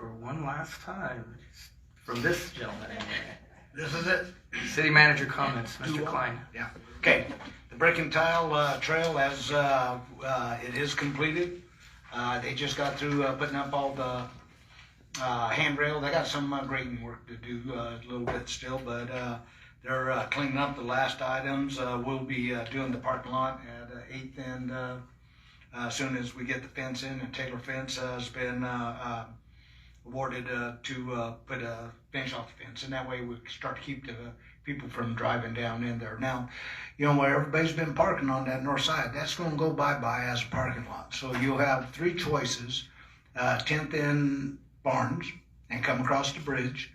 for one last time from this gentleman. This is it. City manager comments, Mr. Klein. Yeah. Okay. The brick and tile trail, as it is completed. They just got through putting up all the handrail. They got some grading work to do a little bit still, but they're cleaning up the last items. We'll be doing the parking lot at 8th and as soon as we get the fence in, and Taylor Fence has been awarded to put a finish off the fence, and that way we start to keep the people from driving down in there. Now, you know, where everybody's been parking on that north side, that's going to go bye-bye as a parking lot. So you'll have three choices: 10th and Barnes, and come across the bridge,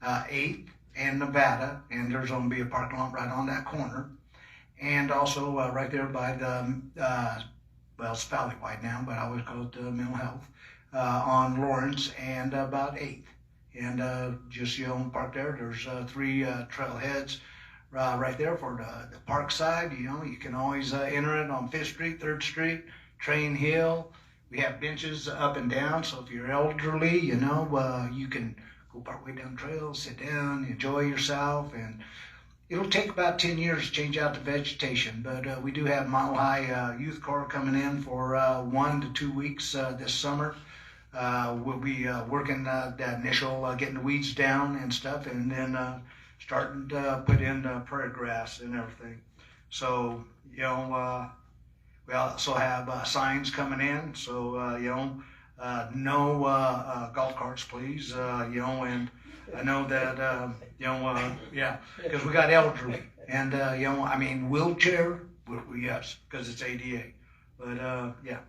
8th and Nevada, and there's going to be a parking lot right on that corner, and also right there by the well, it's Valley-wide now, but I always call it mental health, on Lawrence and about 8th. And just, you know, park there. There's 3 trailheads right there for the park side. You know, you can always enter it on 5th Street, 3rd Street, Train Hill. We have benches up and down, so if you're elderly, you know, you can go part way down the trail, sit down, enjoy yourself, and it'll take about 10 years to change out the vegetation, but we do have Mile High Youth Corps coming in for 1 to 2 weeks this summer. We'll be working that initial getting the weeds down and stuff, and then starting to put in prairie grass and everything. So, you know, we also have signs coming in, so, you know, no golf carts, please, you know, and I know that, you know, yeah, because we got elderly, and, you know, I mean, wheelchair, yes, because it's ADA, but, yeah.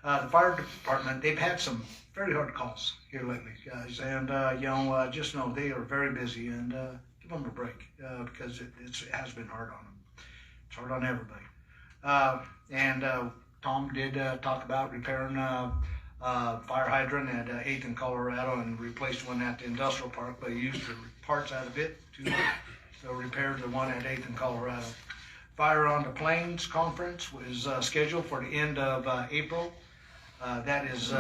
The fire department, they've had some very hard calls here lately, guys, and, you know, just know they are very busy, and give them a break, because it has been hard on them. It's hard on everybody. And Tom did talk about repairing fire hydrant at 8th in Colorado, and replaced one at the industrial park, but he used the parts out of it to repair the one at 8th in Colorado. Fire on the Plains conference was scheduled for the end of April. That is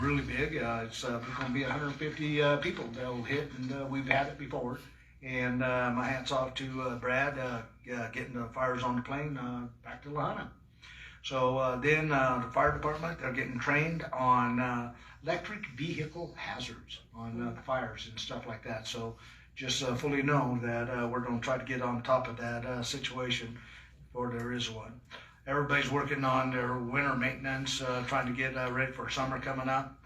really big. It's going to be 150 people that'll hit, and we've had it before. And my hat's off to Brad getting the fires on the plane back to Lahaina. So then the fire department, they're getting trained on electric vehicle hazards on the fires and stuff like that. So just fully know that we're going to try to get on top of that situation before there is one. Everybody's working on their winter maintenance, trying to get ready for summer coming up.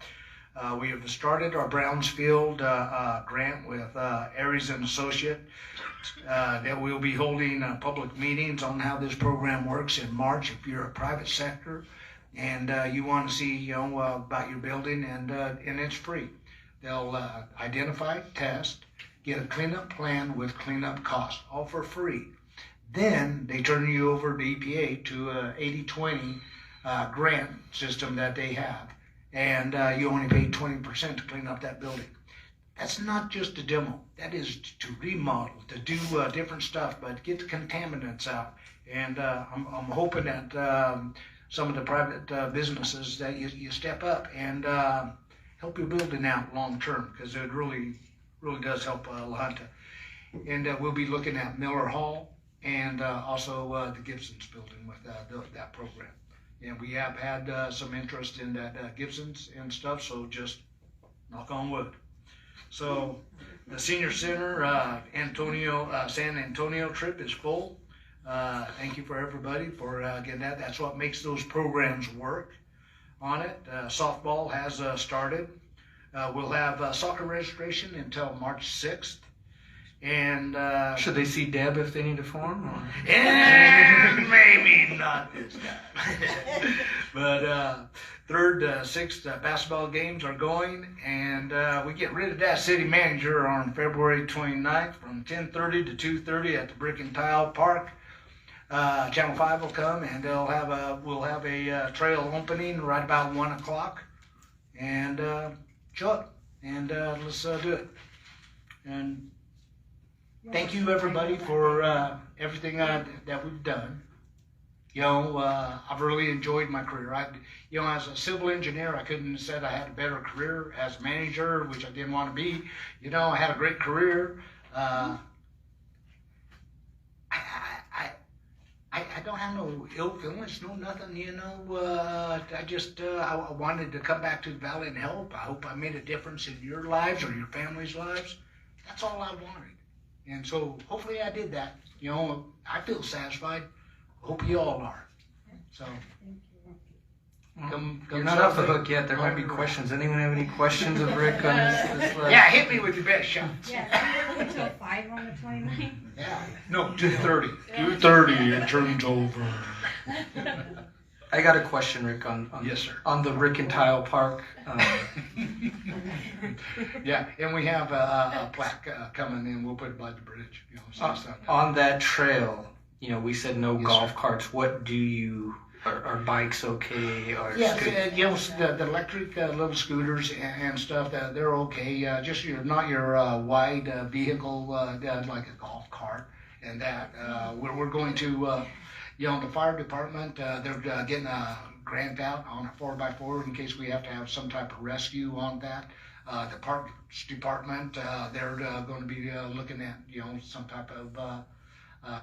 We have started our Brownsfield grant with Aries and Associate. That we'll be holding public meetings on how this program works in March. If you're a private sector and you want to see, you know, about your building, and it's free. They'll identify, test, get a cleanup plan with cleanup costs, all for free. Then they turn you over to EPA to a 80-20 grant system that they have, and you only pay 20% to clean up that building. That's not just a demo. That is to remodel, to do different stuff, but get the contaminants out. And I'm hoping that some of the private businesses that you step up and help your building out long term, because it really does help Lahaina. And we'll be looking at Miller Hall and also the Gibson's building with that program. And we have had some interest in that Gibson's and stuff, so just knock on wood. So the senior center San Antonio trip is full. Thank you for everybody for getting that. That's what makes those programs work on it. Softball has started. We'll have soccer registration until March 6th. And Should they see Deb if they need a form? Or? And maybe not this time. But 3rd, 6th basketball games are going, and we get rid of that city manager on February 29th from 10:30 to 2:30 at the Brick and Tile Park. Channel 5 will come, and we'll have a trail opening right about 1 o'clock, and show up, and let's do it. And thank you, everybody, for everything that we've done. I've really enjoyed my career. As a civil engineer, I couldn't have said I had a better career. As a manager, which I didn't want to be, I had a great career. I don't have no ill feelings, no nothing, I wanted to come back to the Valley and help. I hope I made a difference in your lives or your family's lives. That's all I wanted. And so hopefully I did that. I feel satisfied. Hope you all are. So, You're not off the hook yet. There might be questions. Anyone have any questions of Rick on this yeah, hit me with your best shots. Yeah, until 5 on the 29th. Yeah. No, 2:30. 2:30 it turns over. I got a question, Rick, on Yes, sir. on the Rick and Tile Park. Yeah, and we have a plaque coming in. We'll put it by the bridge. On that trail, we said no Yes, golf sir. carts. What do you? Are bikes okay? Or Yes, the electric little scooters and stuff, they're okay. Just not your wide vehicle like a golf cart and that. We're going to, the fire department, they're getting a grant out on a 4x4 in case we have to have some type of rescue on that. The parks department, they're going to be looking at, some type of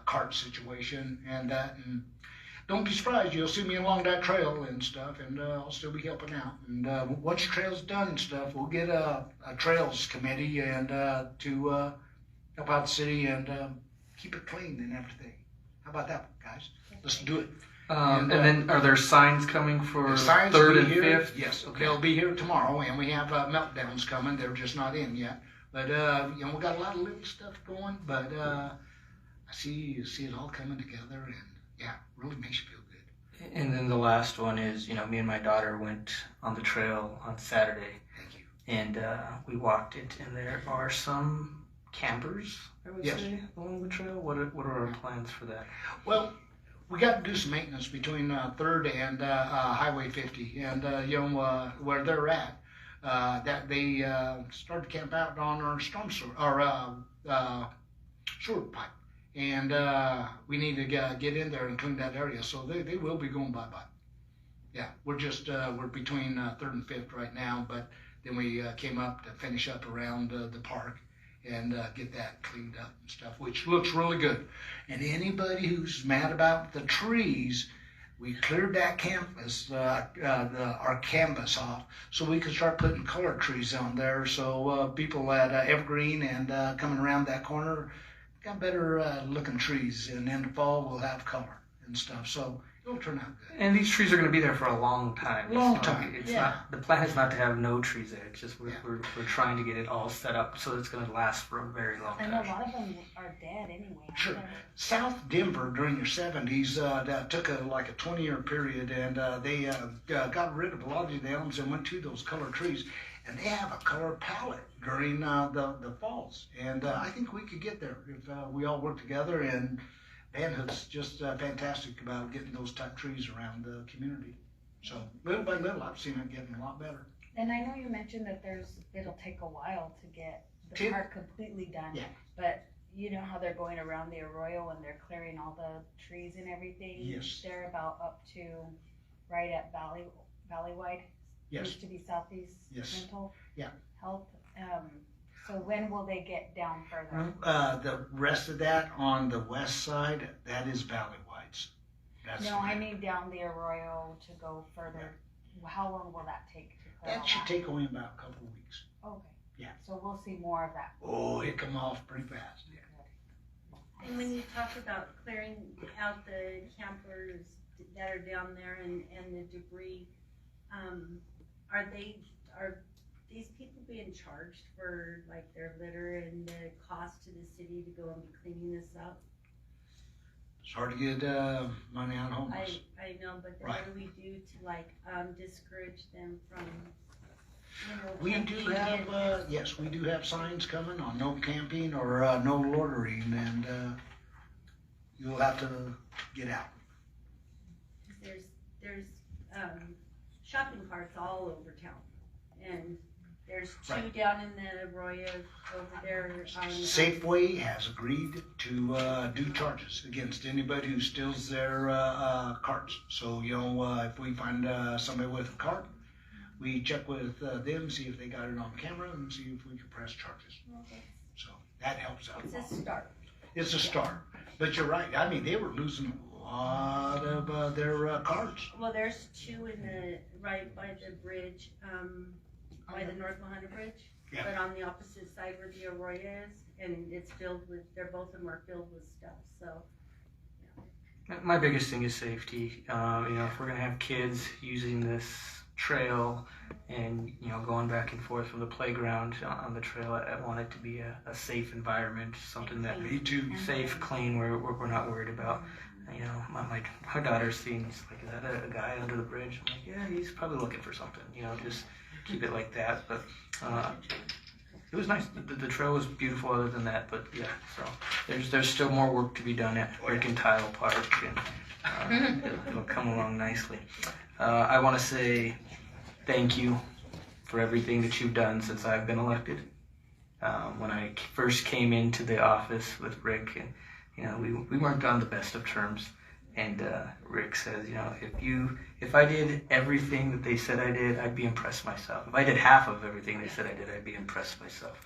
cart situation and that. And don't be surprised, you'll see me along that trail and stuff, and I'll still be helping out. And once the trail's done and stuff, we'll get a trails committee and to help out the city and keep it clean and everything. How about that, guys? Let's do it. And then are there signs coming for The signs 3rd will and be here. 5th? Yes, Okay. they'll be here tomorrow, and we have meltdowns coming. They're just not in yet. But we got a lot of little stuff going. But I see it all coming together, and yeah, really makes you feel good. And then the last one is, me and my daughter went on the trail on Saturday, Thank you. and we walked it, and there are some campers, I would Yes. say, along the trail. What are our plans for that? Well, we got to do some maintenance between 3rd and Highway 50, and where they're at. That they started to camp out on our sewer pipe. And we need to get in there and clean that area, so they will be going bye-bye. Yeah, we're between 3rd and 5th right now, but then we came up to finish up around the park and get that cleaned up and stuff, which looks really good. And anybody who's mad about the trees, we cleared that campus, our canvas off, so we could start putting color trees on there, so people at Evergreen and coming around that corner got better looking trees, and in the fall we'll have color and stuff, so it'll turn out good. And these trees are going to be there for a long time. Long It's time, It's yeah. not, the plan is not to have no trees there. It's just we're, Yeah. we're trying to get it all set up so it's going to last for a very long And time. a lot of them are dead anyway. Sure. So- South Denver during the 70s, that took a 20-year period, and they got rid of a lot of the elms and went to those color trees. And they have a color palette during the falls. And I think we could get there if we all work together. And Manhood's just fantastic about getting those type trees around the community. So little by little, I've seen it getting a lot better. And I know you mentioned that it'll take a while to get the Tim? park completely done. Yeah. But you know how they're going around the arroyo and they're clearing all the trees and everything? Yes. They're about up to right at Valleywide. Yes. Used to be Southeast Yes. Mental Yeah. Health. So when will they get down further? The rest of that on the west side, that is Valleywides. That's No, I mean down the arroyo to go further. How long will that take to clear all That should take only about a couple of weeks. Okay. Yeah. So we'll see more of that. Oh, it come off pretty fast. And when you talk about clearing out the campers that are down there and the debris, are these people being charged for like their litter and the cost to the city to go and be cleaning this up? It's hard to get money out of homeless. I know, but then Right. what do we do to discourage them from, We do have, yes, we do have signs coming on no camping or no loitering, and you'll have to get out. there's shopping carts all over town, and There's two Right. down in the Arroyo over there on. Safeway has agreed to do charges against anybody who steals their carts. So, if we find somebody with a cart, we check with them, see if they got it on camera, and see if we can press charges. So that helps out. It's a start. It's a start. But you're right. I mean, they were losing a lot of their carts. Well, there's two right by the bridge, by the North Lahana Bridge. Yeah. But on the opposite side where the Arroyo is, and it's filled with, both of them are filled with stuff, so. My biggest thing is safety. If we're gonna have kids using this trail and going back and forth from the playground on the trail, I want it to be a safe environment, something that Me too. safe, clean, where we're not worried about. My daughter's seen, is that a guy under the bridge? I'm like, yeah, he's probably looking for something. Just keep it like that. But it was nice. The trail was beautiful. Other than that, but yeah. So there's still more work to be done at Brick and Tile Park, and it'll come along nicely. I want to say thank you for everything that you've done since I've been elected. When I first came into the office with Rick, and we weren't on the best of terms. And Rick says, if I did everything that they said I did, I'd be impressed myself. If I did half of everything they said I did, I'd be impressed myself.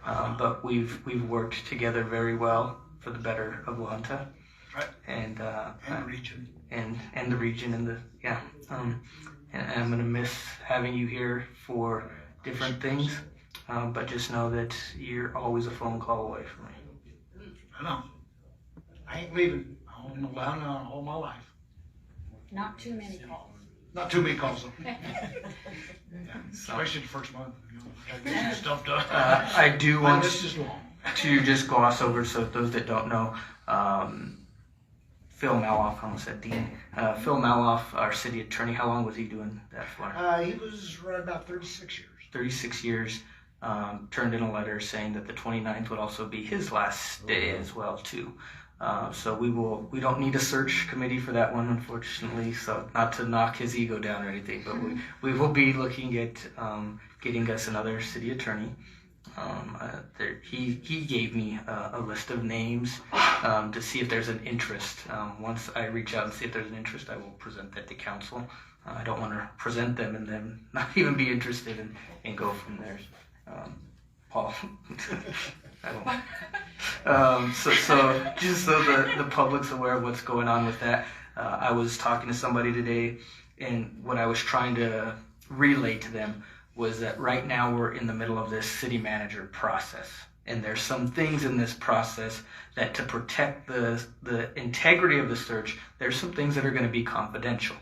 But we've worked together very well for the better of La Junta. Right. And the region. And the region, and and I'm gonna miss having you here for different things. But just know that you're always a phone call away from me. I know. I ain't leaving. I'm in Lahana all my life. Not too many calls. Not too many calls though. Yeah, especially the first month. Gotta get some stuff done. I do My want list is long. to just gloss over, so those that don't know, Phil Maloff, I almost said Dean. Phil Maloff, our city attorney, how long was he doing that for? He was right about 36 years. 36 years. Turned in a letter saying that the 29th would also be his last day as well too. So we don't need a search committee for that one, unfortunately. So not to knock his ego down or anything, but we will be looking at getting us another city attorney. He gave me a list of names to see if there's an interest. Once I reach out and see if there's an interest, I will present that to council. I don't want to present them and then not even be interested and go from there. Paul, I don't. So just so the public's aware of what's going on with that. I was talking to somebody today, and what I was trying to relay to them was that right now we're in the middle of this city manager process, and there's some things in this process that, to protect the integrity of the search, there's some things that are going to be confidential.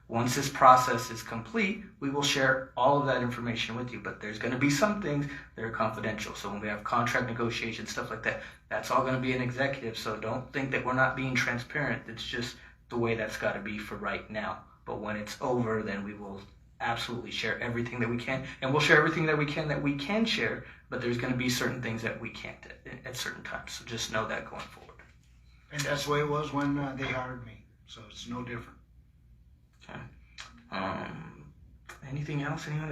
Once this process is complete, we will share all of that information with you, but there's going to be some things that are confidential. So when we have contract negotiations, stuff like that, that's all going to be an executive. So don't think that we're not being transparent. It's just the way that's got to be for right now. But when it's over, then we will absolutely share everything that we can, and we'll share everything that we can share, but there's going to be certain things that we can't at certain times. So just know that going forward. And that's the way it was when they hired me. So it's no different. Okay. Anything else? Anyone